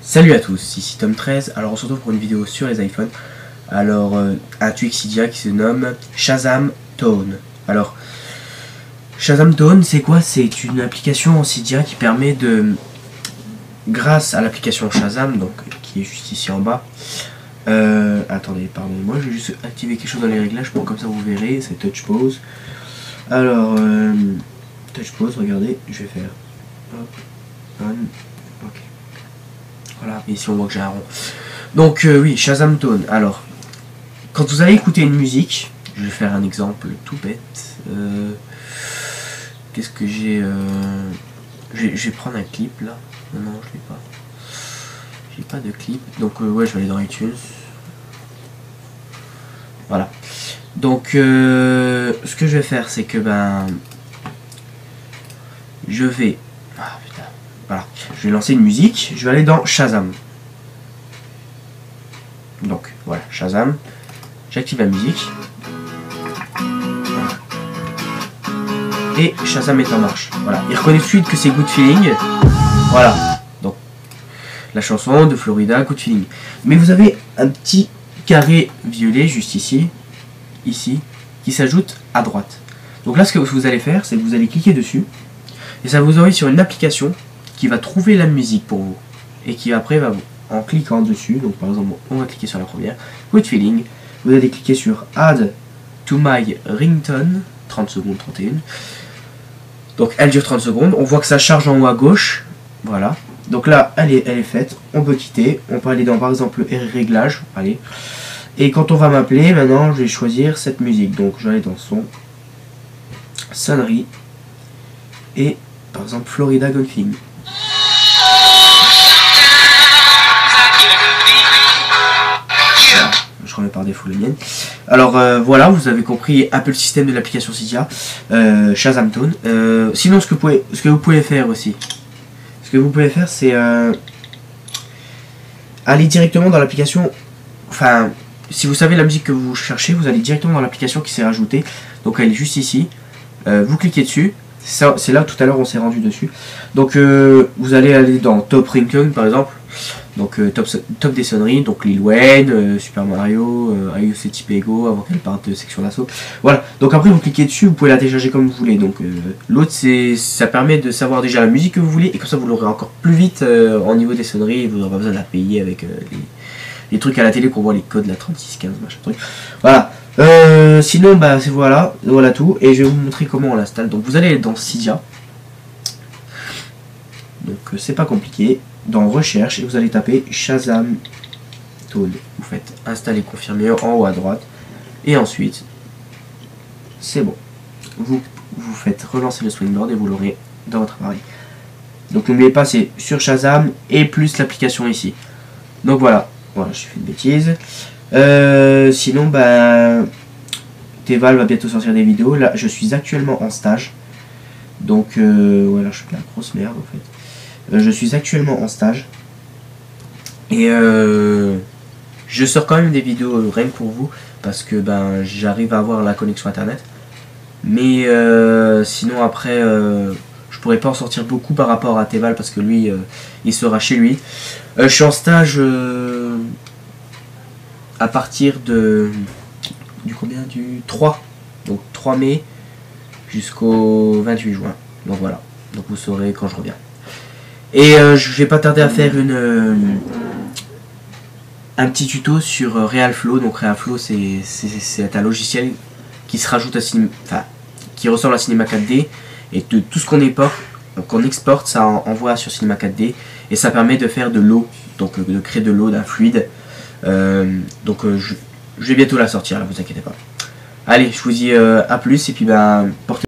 Salut à tous, ici Tom13. Alors on se retrouve pour une vidéo sur les iPhones. Alors un tweak Cydia qui se nomme Shazam Tone. Alors Shazam Tone c'est quoi? C'est une application en Cydia qui permet de, grâce à l'application Shazam, donc qui est juste ici en bas. Attendez, pardonnez-moi, je vais juste activer quelque chose dans les réglages pour comme ça vous verrez, c'est touch pause. Alors touch pause, regardez, je vais faire hop, on, ok. Voilà, ici on voit que j'ai un rond. Donc oui, Shazam Tone. Alors, quand vous allez écouter une musique, je vais faire un exemple tout bête. Qu'est-ce que j'ai je vais prendre un clip là. Non, je l'ai pas. J'ai pas de clip. Donc ouais, je vais aller dans iTunes. Voilà. Donc ce que je vais faire, c'est que je vais... Ah putain. Voilà. Je vais lancer une musique. Je vais aller dans Shazam. Donc voilà, Shazam. J'active la musique. Et Shazam est en marche. Voilà. Il reconnaît tout de suite que c'est Good Feeling. Voilà. Donc la chanson de Florida, Good Feeling. Mais vous avez un petit carré violet juste ici. Ici. Qui s'ajoute à droite. Donc là, ce que vous allez faire, c'est que vous allez cliquer dessus. Et ça vous envoie sur une application qui va trouver la musique pour vous. Et qui après va vous, en cliquant dessus, donc par exemple, on va cliquer sur la première, Good Feeling. Vous allez cliquer sur Add to my ringtone, 30 secondes, 31. Donc elle dure 30 secondes. On voit que ça charge en haut à gauche. Voilà. Donc là, elle est faite. On peut quitter. On peut aller dans par exemple réglages. Allez. Et quand on va m'appeler, maintenant, je vais choisir cette musique. Donc je vais aller dans son sonnerie. Et par exemple Florida Good Feeling. Je remets par défaut la mienne. Alors voilà, vous avez compris un peu le système de l'application Cydia, Shazam Tone. Sinon, ce que vous pouvez faire aussi, c'est aller directement dans l'application. Enfin, si vous savez la musique que vous cherchez, vous allez directement dans l'application qui s'est rajoutée. Donc elle est juste ici. Vous cliquez dessus. C'est là tout à l'heure on s'est rendu dessus. Donc vous allez aller dans Top Ringtone par exemple. Donc top des sonneries, donc Lil Wayne, Super Mario, IOC Type Ego, avant qu'elle parte de section d'assaut. Voilà, donc après vous cliquez dessus, vous pouvez la télécharger comme vous voulez. Donc l'autre ça permet de savoir déjà la musique que vous voulez, et comme ça vous l'aurez encore plus vite au niveau des sonneries, et vous n'aurez pas besoin de la payer avec les trucs à la télé qu'on voit, les codes, la 3615, machin truc. Voilà. Sinon voilà tout, et je vais vous montrer comment on l'installe. Donc vous allez dans Cydia, donc c'est pas compliqué, dans recherche, et vous allez taper Shazam Tone. Vous faites installer, confirmer en haut à droite, et ensuite c'est bon, vous faites relancer le Springboard et vous l'aurez dans votre appareil. Donc n'oubliez pas, c'est sur Shazam et plus l'application ici. Donc voilà, j'ai fait une bêtise. Sinon Teval va bientôt sortir des vidéos. Là je suis actuellement en stage, donc voilà, je suis la grosse merde en fait. Je suis actuellement en stage et je sors quand même des vidéos rien que pour vous, parce que j'arrive à avoir la connexion internet, mais sinon après je pourrais pas en sortir beaucoup par rapport à Teval, parce que lui il sera chez lui. Je suis en stage à partir du 3, donc 3 mai jusqu'au 28 juin. Donc voilà, donc vous saurez quand je reviens. Et je vais pas tarder à faire un petit tuto sur RealFlow. Donc RealFlow c'est un logiciel qui se rajoute à qui ressemble à Cinema 4D, et de tout ce qu'on exporte, ça envoie sur Cinema 4D, et ça permet de faire de l'eau, donc de créer de l'eau d'un fluide. Donc je vais bientôt la sortir, là, vous inquiétez pas. Allez, je vous dis à plus, et puis portez